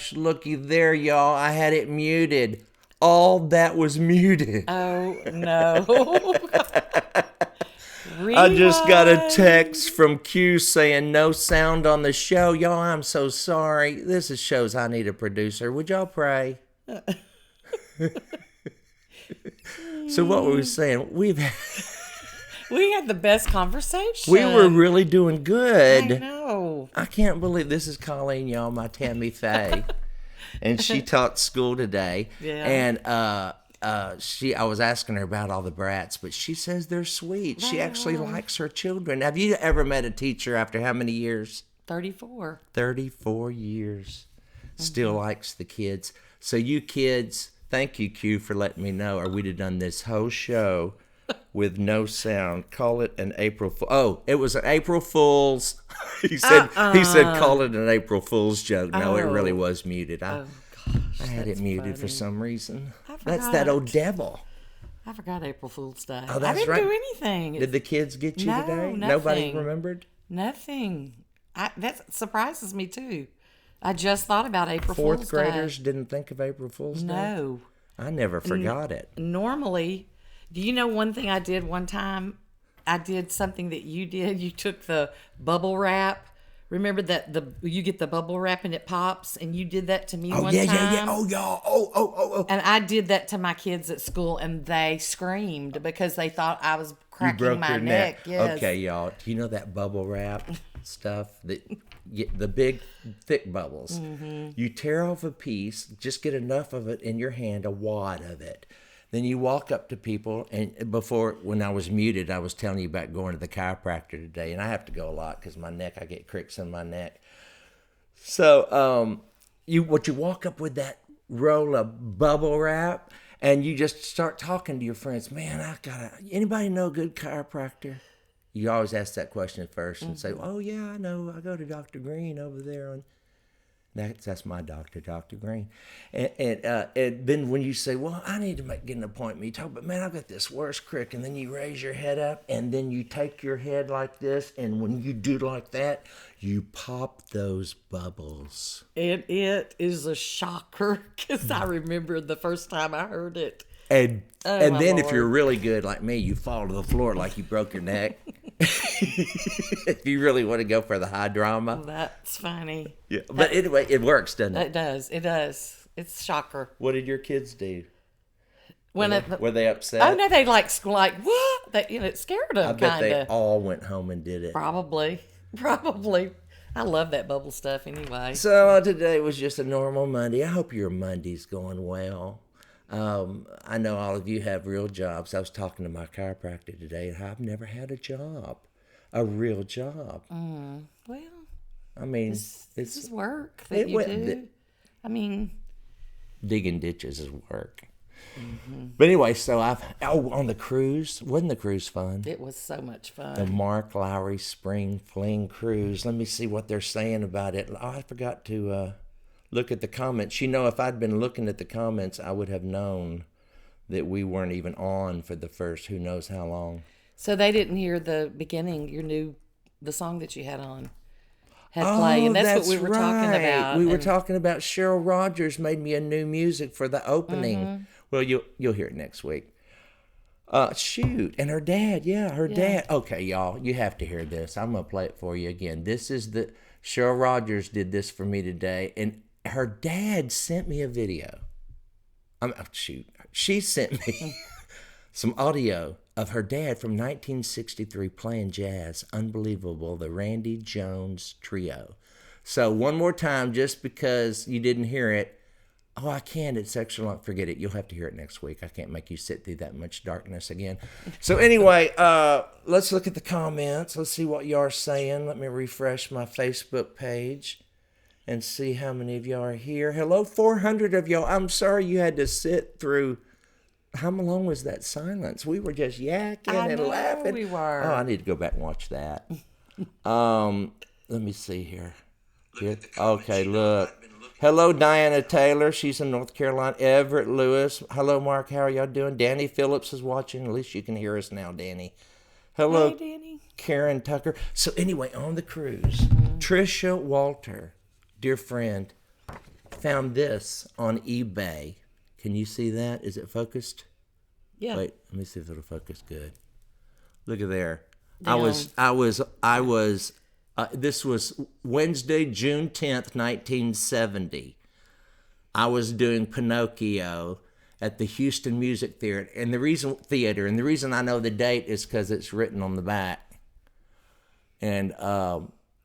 gosh, looky there, y'all. I had it muted. All that was muted. Oh, no. I just got a text from Q saying no sound on the show. Y'all, I'm so sorry. This shows I need a producer. Would y'all pray? So what were we saying? We had the best conversation. We were really doing good. I know. I can't believe this is Colleen, y'all, my Tammy Faye. And she taught school today. Yeah. And I was asking her about all the brats, but she says they're sweet. She actually likes her children. Have you ever met a teacher after how many years? 34. 34 years. Still likes the kids. So you kids, thank you, Q, for letting me know, or we'd have done this whole show with no sound. Call it an April Fool. Oh, it was an April Fool's. He said call it an April Fool's joke. No, it really was muted. I had it muted for some reason. That's that old devil. I forgot April Fool's Day. Oh, that's I didn't right. do anything. Did the kids get you today? Nothing. Nobody remembered? Nothing. That surprises me too. I just thought about April Fool's Day. Fourth graders didn't think of April Fool's Day? No. I never forgot it. Normally, do you know one thing I did one time? I did something that you did. You took the bubble wrap. Remember that you get the bubble wrap and it pops, and you did that to me one time. Yeah. Oh, y'all. Oh. And I did that to my kids at school, and they screamed because they thought I was cracking my neck. Yes. Okay, y'all. Do you know that bubble wrap stuff? The big, thick bubbles. Mm-hmm. You tear off a piece, just get enough of it in your hand, a wad of it. Then you walk up to people, and when I was muted, I was telling you about going to the chiropractor today, and I have to go a lot because my neck, I get cricks in my neck. So you walk up with that roll of bubble wrap, and you just start talking to your friends. Man, anybody know a good chiropractor? You always ask that question first and say, oh, yeah, I know. I go to Dr. Green over there on... That's my doctor, Dr. Green. And then when you say, well, I need to get an appointment, you talk, but man, I've got this worst crick. And then you raise your head up, and then you take your head like this. And when you do like that, you pop those bubbles. And it is a shocker because I remember the first time I heard it. And then if you're really good like me, you fall to the floor like you broke your neck. If you really want to go for the high drama. That's funny. Yeah, but anyway, it works, doesn't it? It does. It's a shocker. What did your kids do? Were they upset? Oh, no, they like what? It scared them, kind of. I bet they all went home and did it. Probably. I love that bubble stuff anyway. So today was just a normal Monday. I hope your Monday's going well. I know all of you have real jobs. I was talking to my chiropractor today, and I've never had a job, a real job. Well, I mean, this is work that you do. I mean, digging ditches is work. Mm-hmm. But anyway, so on the cruise, wasn't the cruise fun? It was so much fun. The Mark Lowry Spring Fling cruise. Let me see what they're saying about it. Oh, I forgot to look at the comments. If I'd been looking at the comments, I would have known that we weren't even on for the first who knows how long. So they didn't hear the beginning, the song that you had play, and that's what we were talking about. We were talking about Cheryl Rogers made me a new music for the opening. Mm-hmm. Well, you'll hear it next week. And her dad, dad. Okay, y'all, you have to hear this. I'm going to play it for you again. This is Cheryl Rogers did this for me today, and her dad sent me a video. She sent me some audio of her dad from 1963 playing jazz. Unbelievable, the Randy Jones Trio. So one more time, just because you didn't hear it. Oh, I can't. It's extra long. Forget it. You'll have to hear it next week. I can't make you sit through that much darkness again. So anyway, let's look at the comments. Let's see what y'all are saying. Let me refresh my Facebook page and see how many of y'all are here. Hello, 400 of y'all. I'm sorry you had to sit through. How long was that silence? We were just yakking and laughing. We were. Oh, I need to go back and watch that. Let me see here. Okay, look. Hello, Diana Taylor. She's in North Carolina. Everett Lewis. Hello, Mark. How are y'all doing? Danny Phillips is watching. At least you can hear us now, Danny. Hello, hey, Danny. Karen Tucker. So anyway, on the cruise, Trisha Walter, dear friend, found this on eBay. Can you see that? Is it focused? Yeah. Wait, let me see if it'll focus good. Look at there. Damn. This was Wednesday, June 10th, 1970. I was doing Pinocchio at the Houston Music Theater. And the reason I know the date is because it's written on the back. And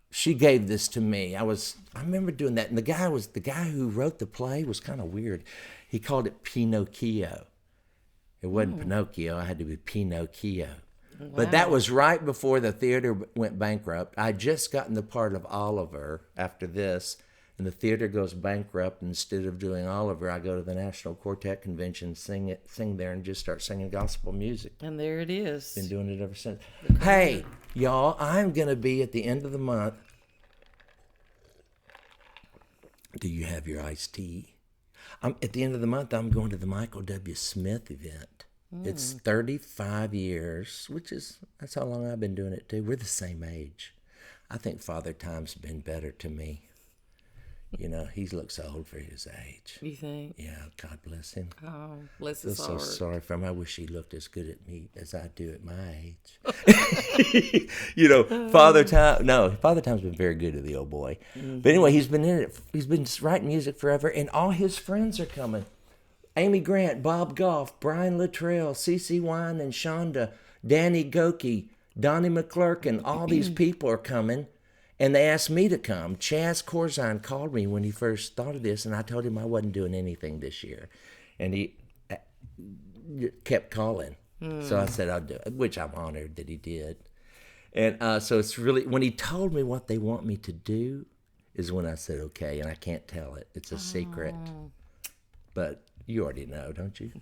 she gave this to me. I remember doing that. And the guy who wrote the play was kind of weird. He called it Pinocchio. It wasn't Pinocchio. I had to be Pinocchio. Wow. But that was right before the theater went bankrupt. I had just gotten the part of Oliver after this, and the theater goes bankrupt. Instead of doing Oliver, I go to the National Quartet Convention, sing there, and just start singing gospel music. And there it is. Been doing it ever since. Hey, y'all, I'm going to be at the end of the month. Do you have your iced tea? At the end of the month, I'm going to the Michael W. Smith event. It's 35 years, that's how long I've been doing it too. We're the same age. I think Father Time's been better to me. You know, he looks old for his age. You think? Yeah, God bless him. Oh, bless his heart. I'm so sorry for him. I wish he looked as good at me as I do at my age. You know, Father Time's been very good to the old boy. Mm-hmm. But anyway, he's been in it. He's been writing music forever, and all his friends are coming. Amy Grant, Bob Goff, Brian Luttrell, CeCe Wine and Shonda, Danny Goki, Donnie McClurkin, all these people are coming, and they asked me to come. Chaz Corzine called me when he first thought of this, and I told him I wasn't doing anything this year. And he kept calling. So I said I'll do it, which I'm honored that he did. And so it's really, when he told me what they want me to do, is when I said okay, and I can't tell it. It's a secret. But you already know, don't you?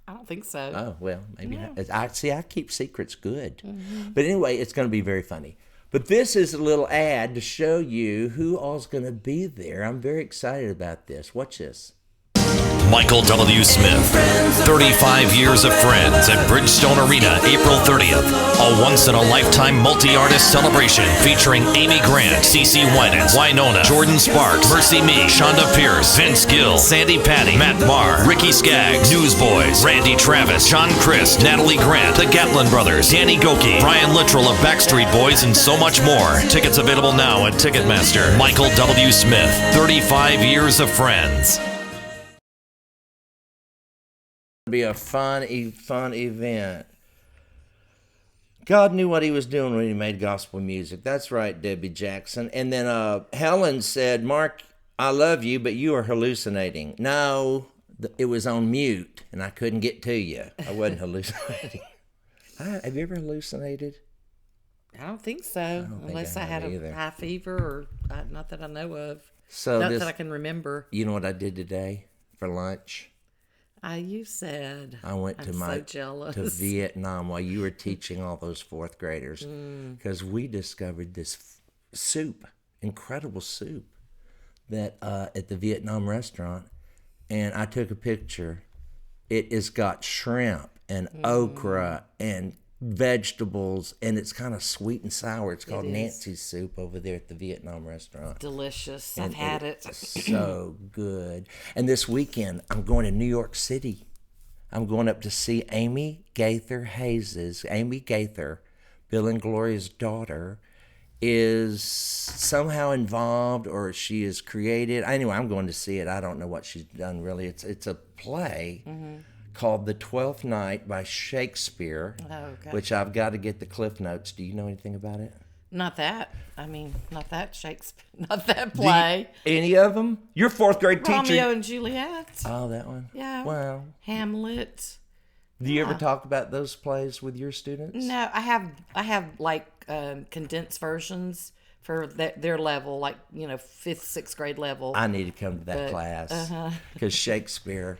I don't think so. Oh, well, maybe not. I keep secrets good. Mm-hmm. But anyway, it's going to be very funny. But this is a little ad to show you who all's going to be there. I'm very excited about this. Watch this. Michael W. Smith, 35 years of Friends at Bridgestone Arena, April 30th. A once-in-a-lifetime multi-artist celebration featuring Amy Grant, CeCe Winans, Winona, Jordan Sparks, Mercy Me, Shonda Pierce, Vince Gill, Sandy Patty, Matt Barr, Ricky Skaggs, Newsboys, Randy Travis, Sean Christ, Natalie Grant, the Gatlin Brothers, Danny Goki, Brian Littrell of Backstreet Boys, and so much more. Tickets available now at Ticketmaster. Michael W. Smith, 35 years of Friends. Be a fun event. God knew what he was doing when he made gospel music. That's right, Debbie Jackson. And then Helen said, Mark, I love you, but you are hallucinating. No, it was on mute, and I couldn't get to you. I wasn't hallucinating. Have you ever hallucinated? I don't think so, unless I had a high fever, or not that I know of. Not that I can remember. You know what I did today for lunch? You said. I went to so jealous. To Vietnam while you were teaching all those fourth graders, because we discovered this soup, incredible soup, that at the Vietnam restaurant, and I took a picture. It has got shrimp and okra and vegetables, and it's kind of sweet and sour. It's called Nancy's soup over there at the Vietnam restaurant. Delicious. I've had it. So good. And this weekend, I'm going to New York City. I'm going up to see Amy Gaither Hayes'. Amy Gaither, Bill and Gloria's daughter, is somehow involved, or she is created. Anyway, I'm going to see it. I don't know what she's done really. It's a play. Called The 12th Night by Shakespeare, which I've got to get the Cliff Notes. Do you know anything about it? Not that. I mean, not that Shakespeare, not that play. Any of them? Your fourth grade teacher. Romeo and Juliet. Oh, that one? Yeah. Wow. Hamlet. Do you ever talk about those plays with your students? No, I have like condensed versions for their level, like, 5th, 6th grade level. I need to come to that class because Shakespeare.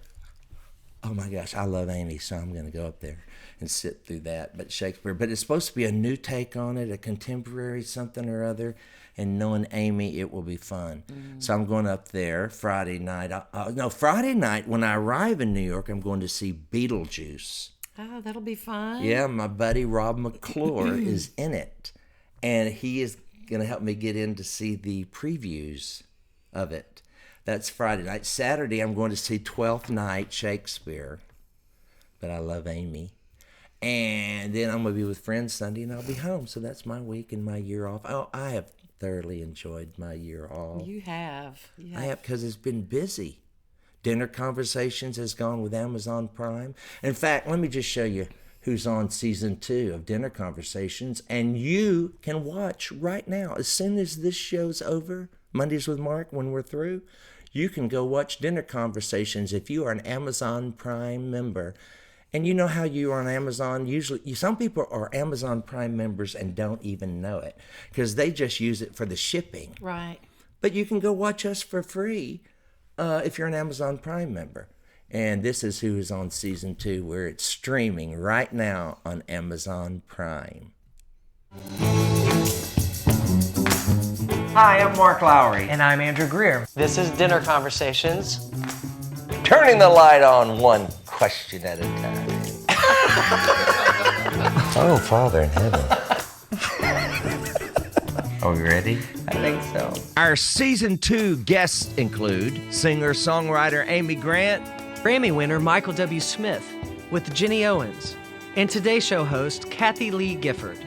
Oh my gosh, I love Amy, so I'm going to go up there and sit through that. But Shakespeare, but it's supposed to be a new take on it, a contemporary something or other. And knowing Amy, it will be fun. So I'm going up there Friday night. Friday night when I arrive in New York, I'm going to see Beetlejuice. Oh, that'll be fun. Yeah, my buddy Rob McClure is in it, and he is going to help me get in to see the previews of it. That's Friday night. Saturday, I'm going to see Twelfth Night Shakespeare. But I love Amy. And then I'm going to be with friends Sunday, and I'll be home. So that's my week and my year off. Oh, I have thoroughly enjoyed my year off. You have. I have, because it's been busy. Dinner Conversations has gone with Amazon Prime. In fact, let me just show you who's on season 2 of Dinner Conversations. And you can watch right now. As soon as this show's over, Mondays with Mark, when we're through, you can go watch Dinner Conversations if you are an Amazon Prime member. And you know how you are on Amazon, usually some people are Amazon Prime members and don't even know it because they just use it for the shipping. Right. But you can go watch us for free if you're an Amazon Prime member. And this is who is on season 2, where it's streaming right now on Amazon Prime. Hi, I'm Mark Lowry. And I'm Andrew Greer. This is Dinner Conversations. Turning the light on one question at a time. Oh, Father in heaven. Are we ready? I think so. Our season 2 guests include singer-songwriter Amy Grant, Grammy winner Michael W. Smith with Jenny Owens, and Today Show host Kathy Lee Gifford.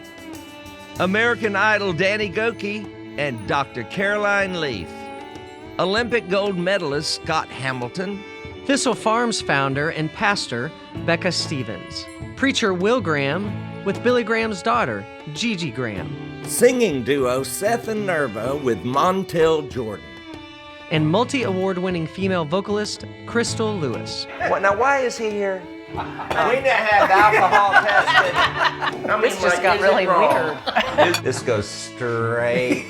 American Idol Danny Goki, and Dr. Caroline Leaf. Olympic gold medalist Scott Hamilton. Thistle Farms founder and pastor BECCA Stevens. Preacher Will Graham with Billy Graham's daughter, GIGI Graham. Singing duo Seth and Nerva with MONTELL Jordan. And multi-award-winning female vocalist Crystal Lewis. Now, why is he here? We didn't have alcohol tested. This just got really weird. This goes straight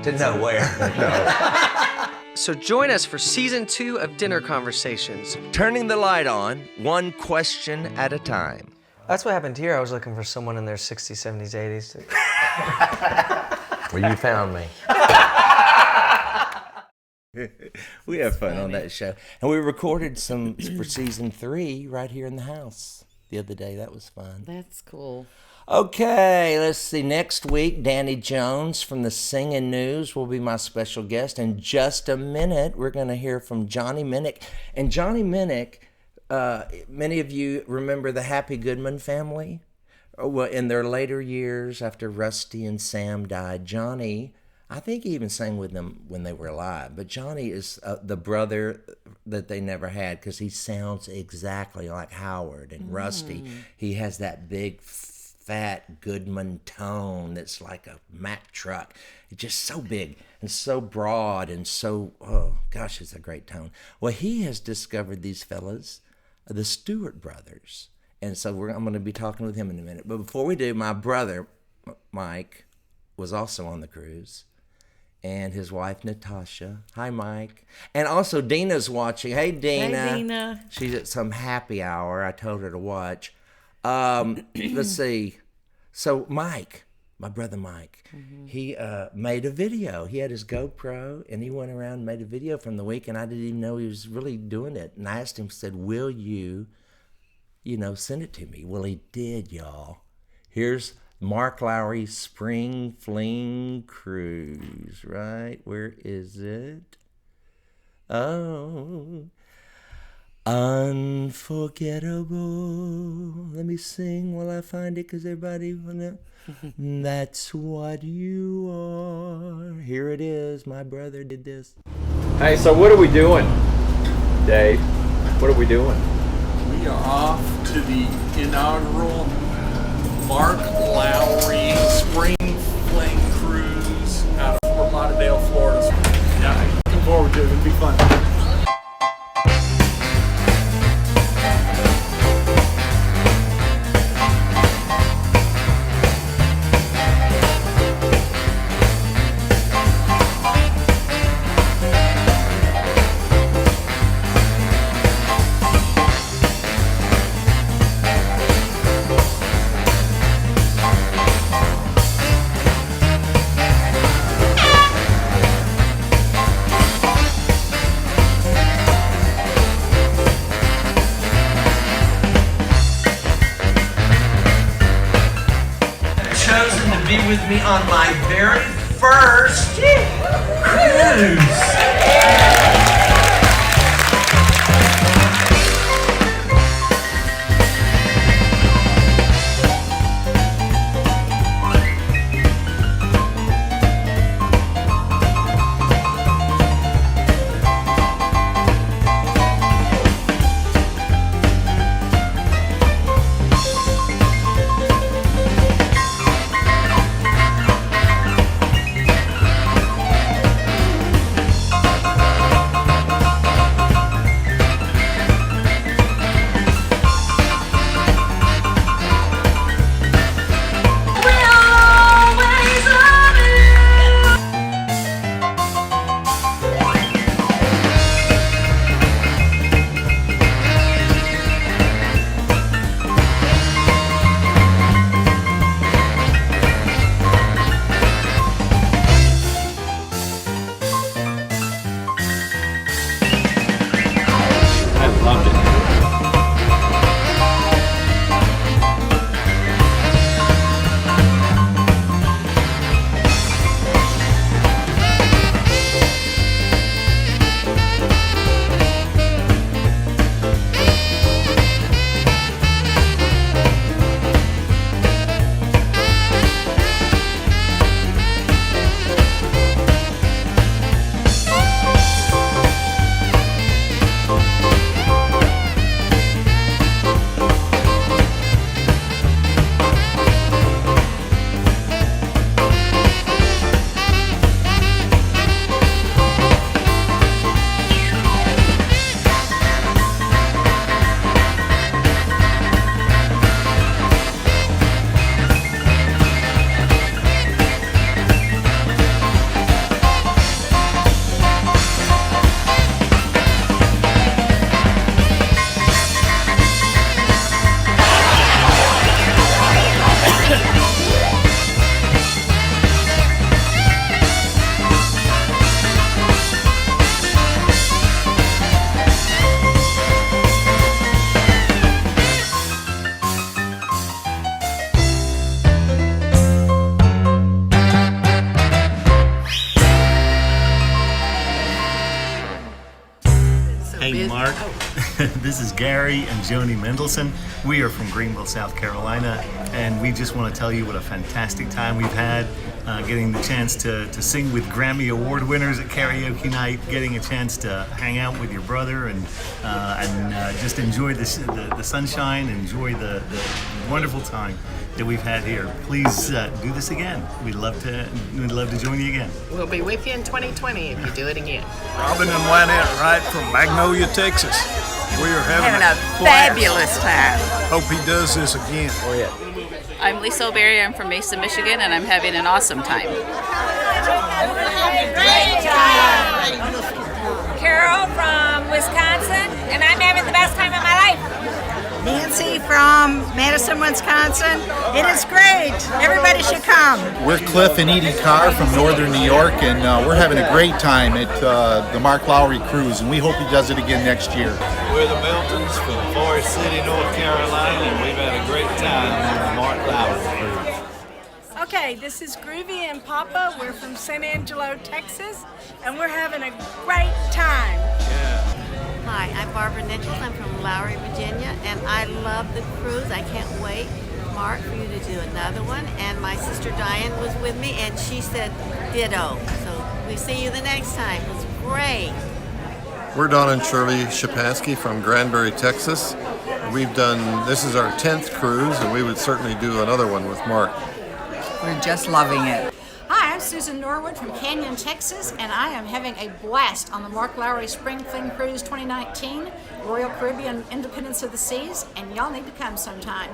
to nowhere. No. So join us for season 2 of Dinner Conversations. Turning the light on, one question at a time. That's what happened here. I was looking for someone in their 60s, 70s, 80s. Well, you found me. We have fun on that show. And we recorded some for season 3 right here in the house the other day. That was fun. That's cool. Okay, let's see. Next week, Danny Jones from the Singing News will be my special guest. In just a minute, we're going to hear from Johnny Minick. And Johnny Minick, many of you remember the Happy Goodman family? Well, in their later years, after Rusty and Sam died, Johnny, I think he even sang with them when they were alive. But Johnny is the brother that they never had because he sounds exactly like Howard and Rusty. He has that big, fat Goodman tone that's like a Mack truck. It's just so big and so broad and so, oh gosh, it's a great tone. Well, he has discovered these fellas, the Stewart brothers. And so I'm going to be talking with him in a minute. But before we do, my brother, Mike, was also on the cruise. And his wife, Natasha. Hi, Mike. And also, Dina's watching. Hey, Dina. Hey, Dina. She's at some happy hour. I told her to watch. Let's see. So Mike, my brother Mike, he made a video. He had his GoPro, and he went around and made a video from the week, and I didn't even know he was really doing it. And I asked him, said, will you send it to me? Well, he did, y'all. Here's Mark Lowry's Spring Fling Cruise, right? Where is it? Oh, unforgettable. Let me sing while I find it, because everybody wanna. That's what you are. Here it is. My brother did this. Hey, so what are we doing, Dave? What are we doing? We are off to the inaugural Mark Lowry Spring Fling Cruise out of Fort Lauderdale, Florida. Yeah, looking forward to it. It'll be fun. With me on my very first cruise. This is Gary and Joni Mendelson. We are from Greenville, South Carolina, and we just want to tell you what a fantastic time we've had getting the chance to sing with Grammy Award winners at karaoke night, getting a chance to hang out with your brother and just enjoy the sunshine, enjoy the wonderful time that we've had here. Please do this again. We'd love to join you again. We'll be with you in 2020 if you do it again. Robin and Lynette Wright from Magnolia, Texas. We are having a fabulous time. Hope he does this again. Oh, yeah. I'm Lisa O'Berry. I'm from Mesa, Michigan, and I'm having an awesome time. Great time! Carol from Wisconsin, and I'm having the best time of my life. Nancy from Madison, Wisconsin. It is great. Everybody should come. We're Cliff and Edie Carr from Northern New York, and we're having a great time at the Mark Lowry Cruise, and we hope he does it again next year. We're the Miltons from Forest City, North Carolina, and we've had a great time on the Mark Lowry Cruise. Okay, this is Groovy and Papa. We're from San Angelo, Texas, and we're having a great time. Hi, I'm Barbara Nichols. I'm from Lowry, Virginia, and I love the cruise. I can't wait, Mark, for you to do another one. And my sister Diane was with me, and she said ditto. So we see you the next time. It was great. We're Don and Shirley Shapansky from Granbury, Texas. This is our 10th cruise, and we would certainly do another one with Mark. We're just loving it. Hi, I'm Susan Norwood from Canyon, Texas, and I am having a blast on the Mark Lowry Spring Fling Cruise 2019, Royal Caribbean Independence of the Seas, and y'all need to come sometime.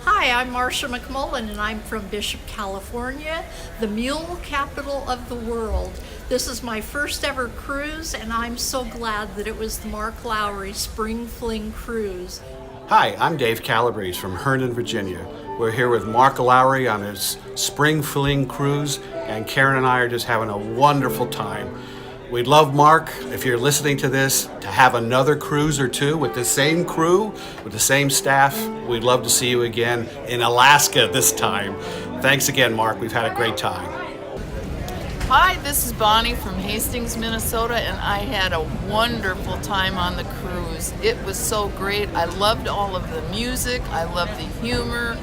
Hi, I'm Marcia McMullen, and I'm from Bishop, California, the mule capital of the world. This is my first ever cruise, and I'm so glad that it was the Mark Lowry Spring Fling Cruise. Hi, I'm Dave Calabrese from Herndon, Virginia. We're here with Mark Lowry on his Spring Fling Cruise, and Karen and I are just having a wonderful time. We'd love, Mark, if you're listening to this, to have another cruise or two with the same crew, with the same staff. We'd love to see you again in Alaska this time. Thanks again, Mark. We've had a great time. Hi, this is Bonnie from Hastings, Minnesota, and I had a wonderful time on the cruise. It was so great. I loved all of the music. I loved the humor,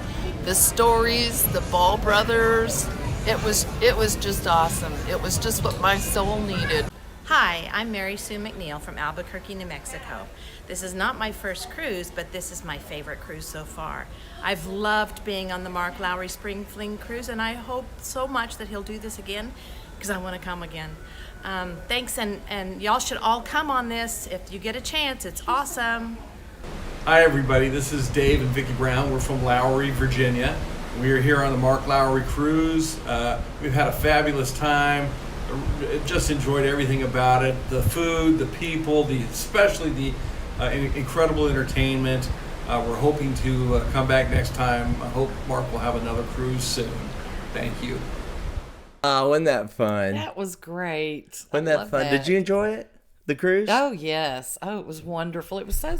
the stories, the Ball Brothers. It was just awesome. It was just what my soul needed. Hi, I'm Mary Sue McNeil from Albuquerque, New Mexico. This is not my first cruise, but this is my favorite cruise so far. I've loved being on the Mark Lowry Spring Fling Cruise, and I hope so much that he'll do this again, because I want to come again. Thanks, and y'all should all come on this if you get a chance. It's awesome. Hi, everybody. This is Dave and Vicki Brown. We're from Lowry, Virginia. We are here on the Mark Lowry Cruise. We've had a fabulous time. Just enjoyed everything about it. The food, the people, especially the incredible entertainment. We're hoping to come back next time. I hope Mark will have another cruise soon. Thank you. Oh, wasn't that fun? That was great. Wasn't that fun? Did you enjoy it? The cruise? Oh, yes. Oh, it was wonderful. It was so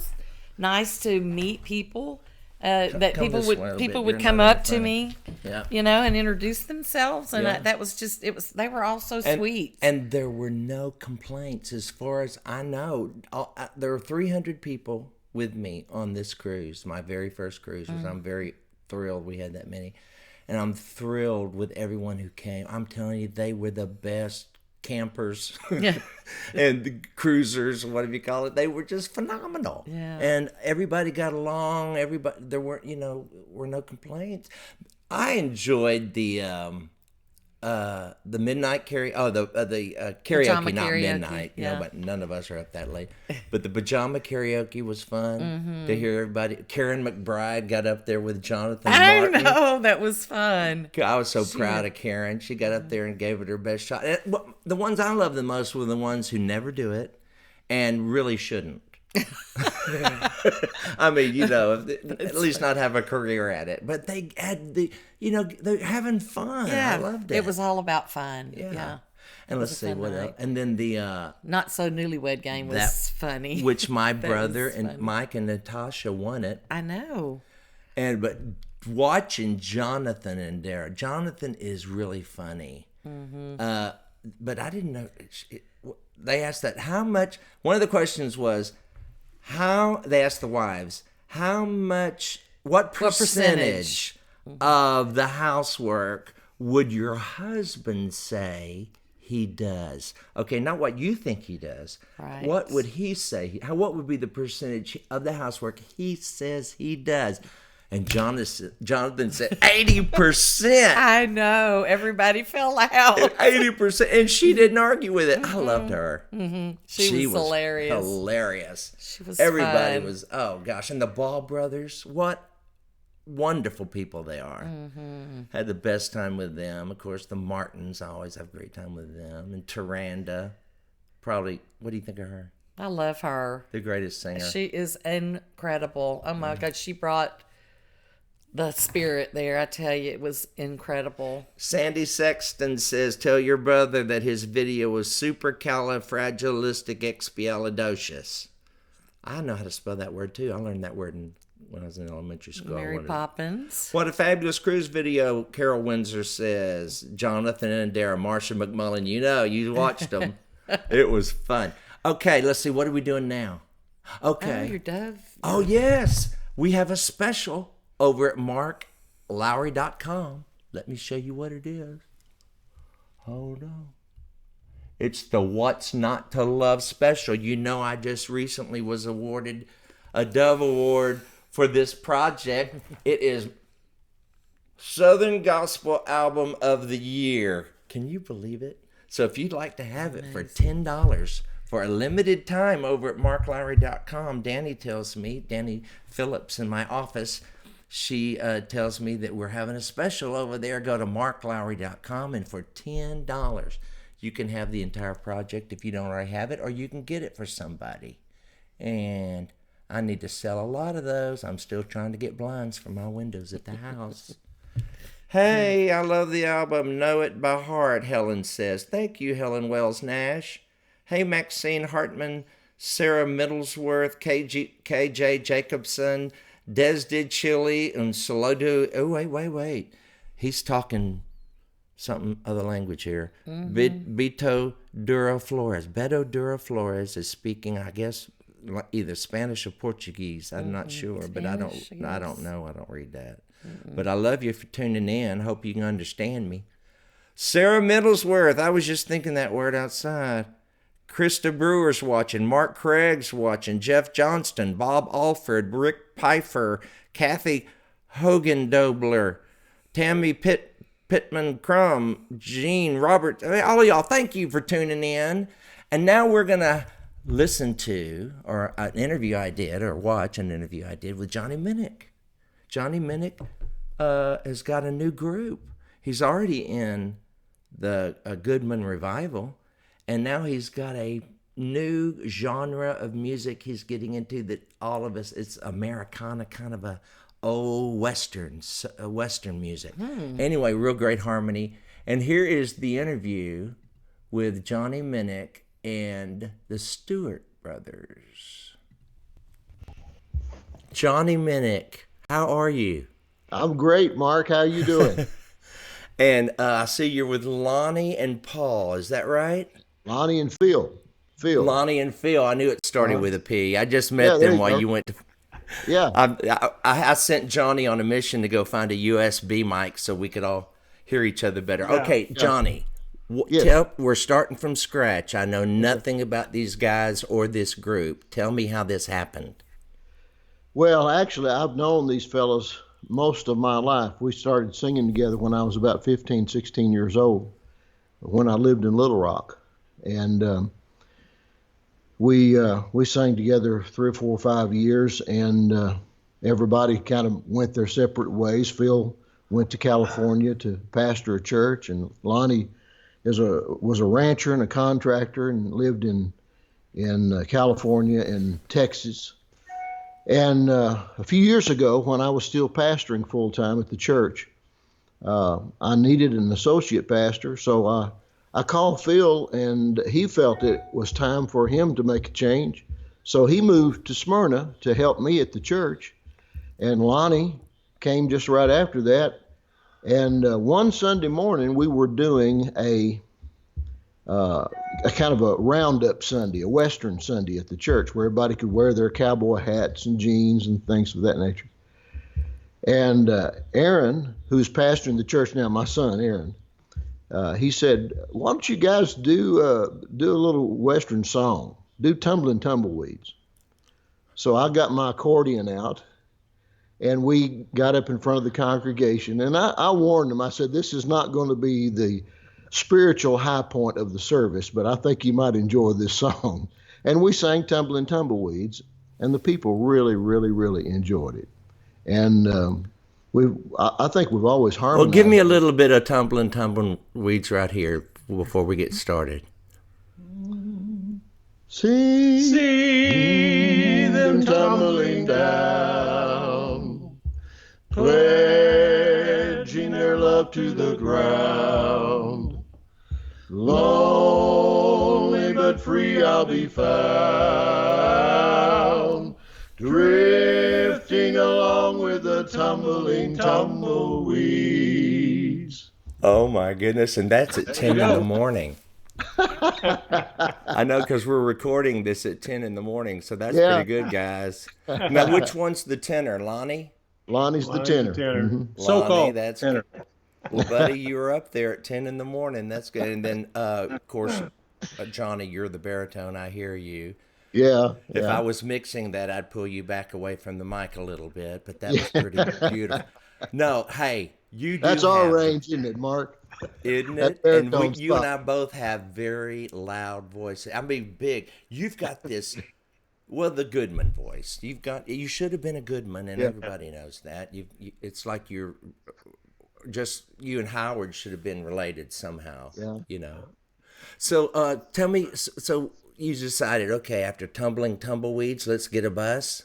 nice to meet people. That people would come up to me, you know, and introduce themselves, and that was just they were all so sweet. And there were no complaints, as far as I know. There were 300 people with me on this cruise, my very first cruise. I'm very thrilled we had that many, and I'm thrilled with everyone who came. I'm telling you, they were the best campers and the cruisers, whatever you call it. They were just phenomenal, and everybody got along. There weren't were no complaints. I enjoyed the midnight karaoke, not midnight, but none of us are up that late. But the pajama karaoke was fun to hear everybody. Karen McBride got up there with Jonathan Martin. I know, that was fun. I was so proud of Karen. She got up there and gave it her best shot. And the ones I loved the most were the ones who never do it and really shouldn't. I mean, at least not have a career at it. But they had they're having fun. Yeah, I loved it. It was all about fun. Yeah. And let's see what else. And then the Not So Newlywed Game was funny. Which my brother and Mike and Natasha won it. I know. But watching Jonathan and Dara, Jonathan is really funny. But I didn't know. They asked that how much. One of the questions was, They asked the wives, what percentage of the housework would your husband say he does? Okay, not what you think he does. Right. What would he say? What would be the percentage of the housework he says he does? And Jonathan said 80%. I know. Everybody fell out. 80%. And she didn't argue with it. I loved her. Mm-hmm. She was hilarious. Hilarious. She was Everybody fun. was, oh gosh. And the Ball brothers, what wonderful people they are. Mm-hmm. Had the best time with them. Of course, the Martins, I always have a great time with them. And Taranda, probably, what do you think of her? I love her. The greatest singer. She is incredible. Oh my God, she brought the spirit there. I tell you, it was incredible. Sandy Sexton says, tell your brother that his video was supercalifragilisticexpialidocious. I know how to spell that word too. I learned that word when I was in elementary school. Mary Poppins. What a fabulous cruise video, Carol Windsor says. Jonathan and Dara, Marsha McMullen, you watched them. It was fun. Okay, let's see. What are we doing now? Okay. Oh, your dove. Oh, yes. We have a special over at marklowry.com. Let me show you what it is. Hold on. It's the What's Not to Love special. I just recently was awarded a Dove Award for this project. It is Southern Gospel Album of the Year. Can you believe it? So if you'd like to have it for $10 for a limited time over at marklowry.com, Danny Phillips in my office, she tells me that we're having a special over there. Go to marklowry.com, and for $10, you can have the entire project if you don't already have it, or you can get it for somebody. And I need to sell a lot of those. I'm still trying to get blinds for my windows at the house. Hey, I love the album. Know it by heart, Helen says. Thank you, Helen Wells Nash. Hey, Maxine Hartman, Sarah Middlesworth, KJ Jacobson, Desdid Chili, and Solodu. Oh, wait. He's talking something other language here. Mm-hmm. Beto Dura Flores is speaking, I guess, either Spanish or Portuguese. I'm not sure, but I don't know. I don't read that. But I love you for tuning in. Hope you can understand me. Sarah Middlesworth, I was just thinking that word outside. Krista Brewer's watching. Mark Craig's watching. Jeff Johnston, Bob Alford, Rick Pfeiffer, Kathy Hogan-Dobler, Tammy Pittman Crum, Gene, Robert, all of y'all, thank you for tuning in. And now we're going to listen to, or an interview I did, or watch an interview I did with Johnny Minick. Johnny Minick has got a new group. He's already in the Goodman Revival, and now he's got a new genre of music he's getting into that all of us, it's Americana, kind of a old Western music. Anyway, real great harmony. And here is the interview with Johnny Minick and the Stewart brothers. Johnny Minick, how are you? I'm great, Mark. How you doing? And I see you're with Lonnie and Paul. Is that right? Lonnie and Phil. Lonnie and Phil. I knew it started with a P. I just met them while you went to... Yeah. I sent Johnny on a mission to go find a USB mic so we could all hear each other better. Yeah. Okay, Johnny, we're starting from scratch. I know nothing about these guys or this group. Tell me how this happened. Well, actually, I've known these fellows most of my life. We started singing together when I was about 15, 16 years old, when I lived in Little Rock. And we sang together 3 or 4 or 5 years, and everybody kind of went their separate ways. Phil went to California to pastor a church, and Lonnie was a rancher and a contractor and lived in California and Texas. And a few years ago, when I was still pastoring full-time at the church, I needed an associate pastor, so I called Phil, and he felt it was time for him to make a change. So he moved to Smyrna to help me at the church, and Lonnie came just right after that. And one Sunday morning, we were doing a a kind of a roundup Sunday, a Western Sunday at the church where everybody could wear their cowboy hats and jeans and things of that nature. And Aaron, who's pastoring the church now, my son Aaron, he said, "Why don't you guys do a little Western song? Do Tumbling Tumbleweeds." So I got my accordion out, and we got up in front of the congregation, and I warned them. I said, "This is not going to be the spiritual high point of the service, but I think you might enjoy this song." And we sang Tumbling Tumbleweeds, and the people really, really, really enjoyed it. And I think we've always harmonized. Well, give me a little bit of Tumbling Tumbleweeds right here before we get started. See them tumbling down, pledging their love to the ground. Lonely but free I'll be found, drifting along with the tumbling tumbleweeds. Oh my goodness, and that's at 10 in the morning. I know, because we're recording this at 10 in the morning, so that's pretty good, guys. Now, which one's the tenor, Lonnie? Lonnie's the tenor. Mm-hmm. So-called that's tenor. Well, buddy, you were up there at 10 in the morning. That's good. And then, of course, Johnny, you're the baritone. I hear you. Yeah. If I was mixing that, I'd pull you back away from the mic a little bit, but that was pretty beautiful. No, hey, you do. That's our range, isn't it, Mark? Isn't it? And you and I both have very loud voices. I mean, big. You've got this, well, the Goodman voice. You should have been a Goodman, and everybody knows that. It's like you and Howard should have been related somehow. Yeah. You know. So tell me, so you decided, okay, after Tumbling Tumbleweeds, let's get a bus?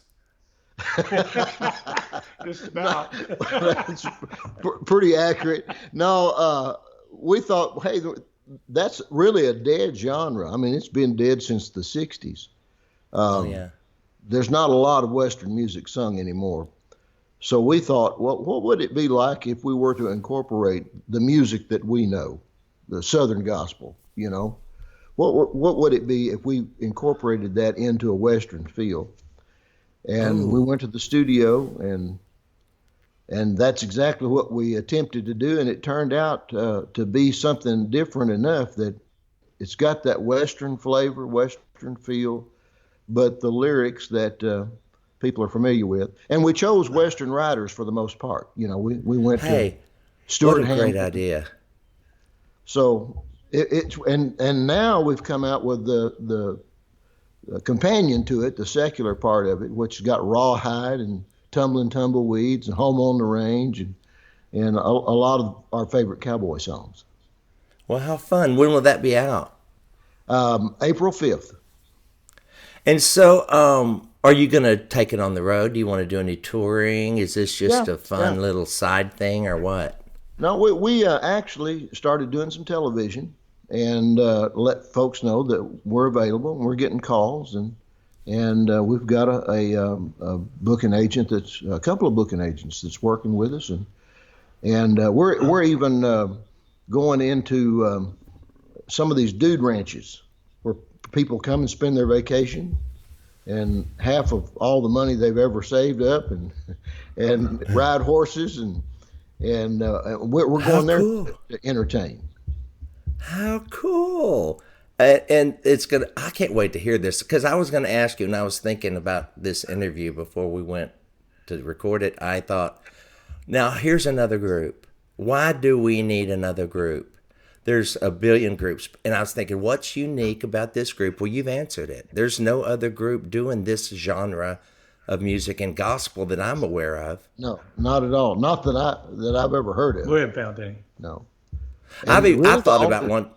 Just about. That's pretty accurate. No, we thought, hey, that's really a dead genre. I mean, it's been dead since the 60s. There's not a lot of Western music sung anymore. So we thought, well, what would it be like if we were to incorporate the music that we know, the Southern gospel, you know? What would it be if we incorporated that into a Western feel? And we went to the studio, and that's exactly what we attempted to do, and it turned out to be something different enough that it's got that Western flavor, Western feel, but the lyrics that people are familiar with. And we chose Western writers for the most part. You know, we went to Stewart. What a great idea. So and now we've come out with the companion to it, the secular part of it, which has got Rawhide and Tumbling Tumbleweeds and Home on the Range and a lot of our favorite cowboy songs. Well, how fun. When will that be out? April 5th. And so are you going to take it on the road? Do you want to do any touring? Is this just a fun little side thing or what? No, we actually started doing some television and let folks know that we're available and we're getting calls and we've got a booking agent that's a couple of booking agents that's working with us and we're even going into some of these dude ranches where people come and spend their vacation and half of all the money they've ever saved up and ride horses and we're going there to entertain. How cool. And I can't wait to hear this because I was going to ask you, and I was thinking about this interview before we went to record it. I thought, now here's another group. Why do we need another group? There's a billion groups. And I was thinking, what's unique about this group? Well, you've answered it. There's no other group doing this genre of music and gospel that I'm aware of. No, not at all. Not that I've ever heard of. We haven't found any. No. I thought about one.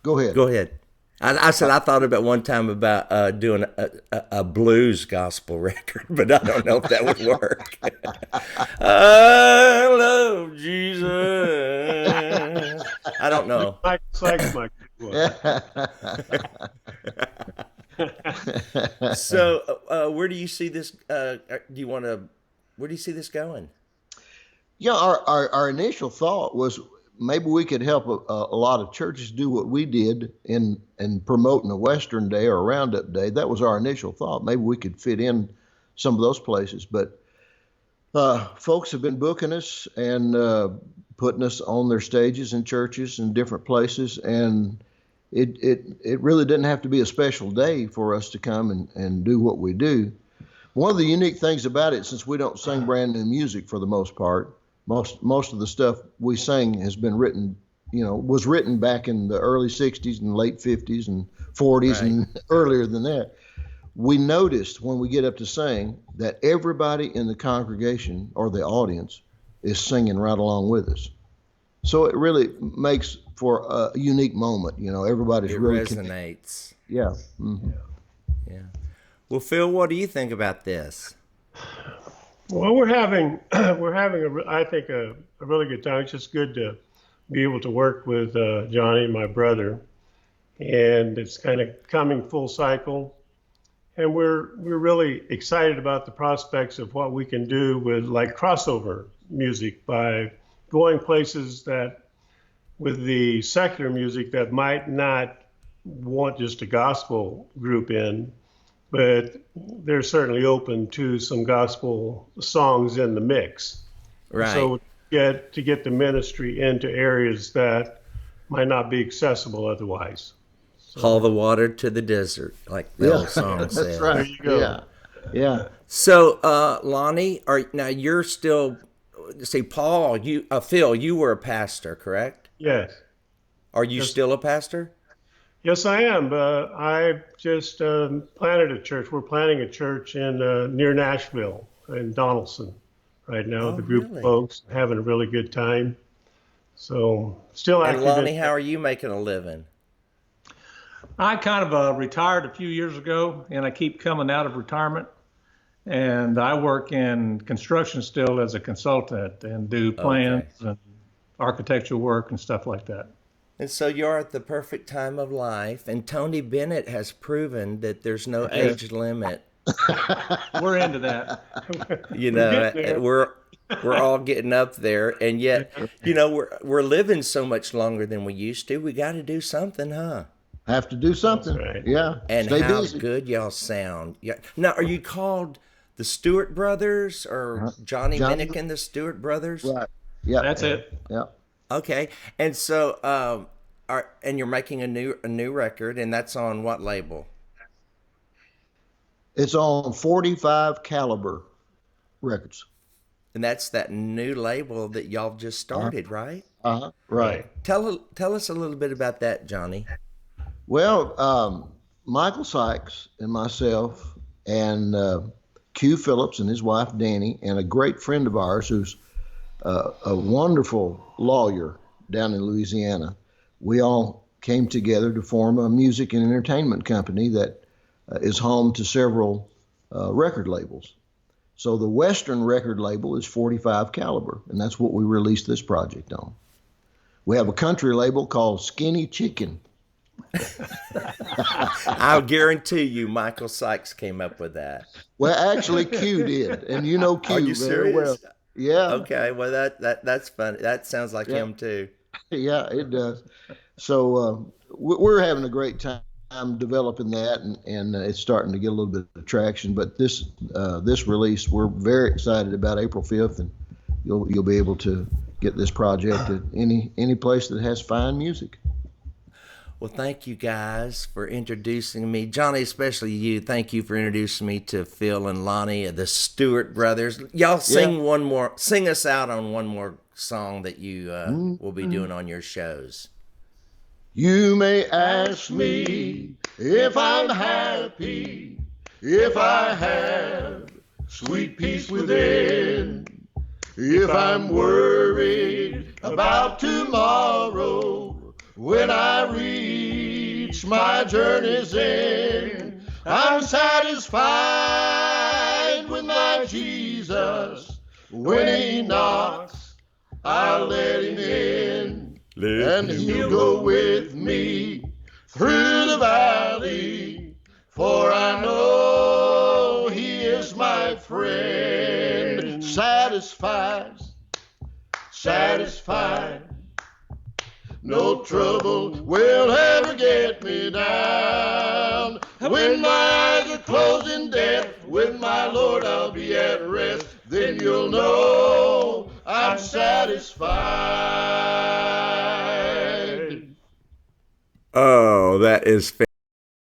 Go ahead. Go ahead. I said I thought about one time about doing a blues gospel record, but I don't know if that would work. I love Jesus. I don't know. So, where do you see this? Where do you see this going? Yeah, our initial thought was maybe we could help a lot of churches do what we did in promoting a Western Day or a Roundup Day. That was our initial thought. Maybe we could fit in some of those places. But folks have been booking us and putting us on their stages in churches and different places. And it really didn't have to be a special day for us to come and do what we do. One of the unique things about it, since we don't sing brand new music for the most part, most of the stuff we sing has been written, was written back in the early 60s and late 50s and 40s and earlier than that. We noticed when we get up to sing that everybody in the congregation or the audience is singing right along with us. So it really makes for a unique moment. Everybody's really resonates. Yeah. Mm-hmm. Yeah. Well, Phil, what do you think about this? Well, we're having I think a really good time. It's just good to be able to work with Johnny, my brother, and it's kind of coming full cycle. And we're really excited about the prospects of what we can do with like crossover music by going places that with the secular music that might not want just a gospel group in, but they're certainly open to some gospel songs in the mix. Right. So to get the ministry into areas that might not be accessible otherwise. Haul the water to the desert, like the old song said. That's right. There you go. Yeah. So, Lonnie, now you're still, say, Paul, Phil, you were a pastor, correct? Yes. Are you still a pastor? Yes, I am. I just planted a church. We're planting a church in near Nashville in Donaldson right now. The group of folks having a really good time. So still active. And Lonnie, how are you making a living? I kind of retired a few years ago, and I keep coming out of retirement. And I work in construction still as a consultant and do plans and architectural work and stuff like that. And so you're at the perfect time of life. And Tony Bennett has proven that there's no age limit. We're into that. We're all getting up there. And yet, we're living so much longer than we used to. We got to do something, huh? Have to do something. Right. Yeah. And Stay how busy. good y'all sound. Yeah. Now, are you called the Stewart Brothers or Johnny Minick and the Stewart Brothers? Right. Yeah. That's it. Yeah. Okay. And so, and you're making a new record, and that's on what label? It's on 45 Caliber Records. And that's that new label that y'all just started, right? Right. Tell us a little bit about that, Johnny. Well, Michael Sykes and myself and Q Phillips and his wife Danny and a great friend of ours who's a wonderful lawyer down in Louisiana, we all came together to form a music and entertainment company that is home to several record labels. So the Western record label is 45 Caliber, and that's what we released this project on. We have a country label called Skinny Chicken. I'll guarantee you Michael Sykes came up with that. Well, actually, Q did, and Q Are you very well. serious? Yeah. Okay, well that's funny. That sounds like him too. Yeah, it does. So we're having a great time developing that, and it's starting to get a little bit of traction. But this release, we're very excited about April 5th, and you'll be able to get this project at any place that has fine music. Well, thank you guys for introducing me. Johnny, especially you. Thank you for introducing me to Phil and Lonnie, the Stewart Brothers. Y'all sing us out on one more song that you will be doing on your shows. You may ask me if I'm happy, if I have sweet peace within, if I'm worried about tomorrow. When I reach my journey's end, I'm satisfied with my Jesus. When he knocks, I'll let him in, and he'll go with me through the valley, for I know he is my friend. Satisfied no trouble will ever get me down. When my eyes are closed in death, with my Lord I'll be at rest. Then you'll know I'm satisfied. Oh, that is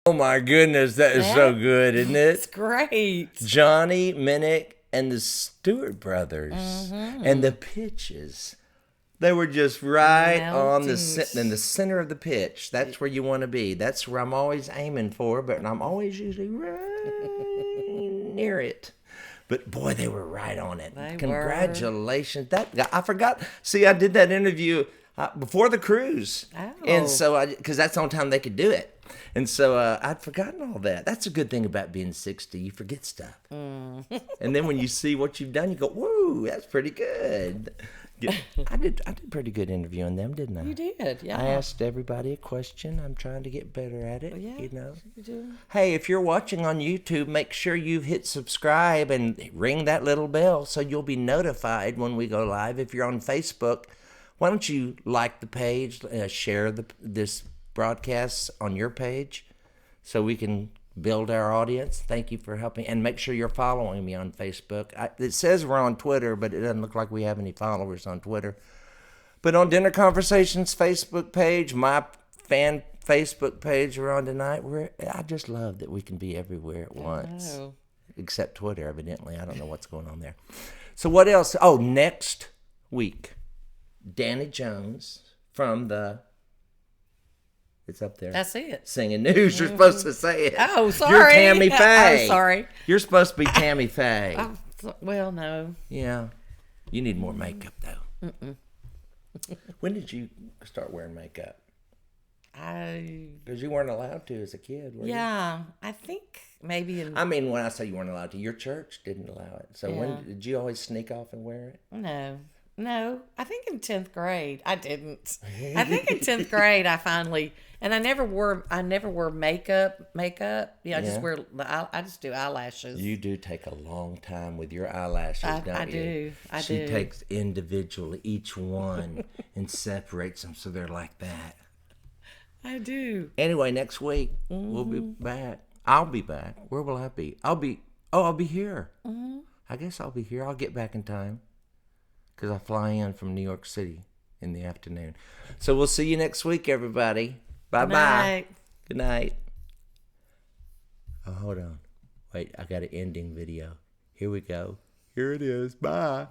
oh my goodness, that is so good, isn't it? It's great. Johnny, Minick, and the Stewart brothers, and the pitches. They were just right on in the center of the pitch. That's where you want to be. That's where I'm always aiming for, but I'm always usually right near it. But boy, they were right on it. Congratulations. I forgot. See, I did that interview before the cruise. Oh. And so, because that's the only time they could do it. And so I'd forgotten all that. That's a good thing about being 60. You forget stuff. And then when you see what you've done, you go, whoa, that's pretty good. I did pretty good interviewing them, didn't I? You did, yeah. I asked everybody a question. I'm trying to get better at it, you know. You do. Hey, if you're watching on YouTube, make sure you hit subscribe and ring that little bell so you'll be notified when we go live. If you're on Facebook, why don't you like the page, share this broadcast on your page so we can build our audience. Thank you for helping. And make sure you're following me on Facebook. It says we're on Twitter, but it doesn't look like we have any followers on Twitter. But on Dinner Conversations Facebook page, my fan Facebook page we're on tonight, I just love that we can be everywhere at once. Except Twitter, evidently. I don't know what's going on there. So what else? Oh, next week, Danny Jones from the... It's up there. That's it. Singing news. You're supposed to say it. Oh, sorry. You're Tammy Faye. Oh, sorry. You're supposed to be Tammy Faye. Well, no. Yeah. You need more makeup, though. When did you start wearing makeup? Because you weren't allowed to as a kid, were you? Yeah. I think maybe in... I mean, when I say you weren't allowed to, your church didn't allow it. So when did you always sneak off and wear it? No, I think in 10th grade I didn't. I think in 10th grade I finally, and I never wore makeup. Yeah, I just do eyelashes. You do take a long time with your eyelashes, don't you? I do. She takes individually each one and separates them so they're like that. I do. Anyway, next week we'll be back. I'll be back. Where will I be? I'll be here. I guess I'll be here. I'll get back in time. Because I fly in from New York City in the afternoon. So we'll see you next week, everybody. Bye-bye. Good night. Oh, hold on. Wait, I got an ending video. Here we go. Here it is. Bye.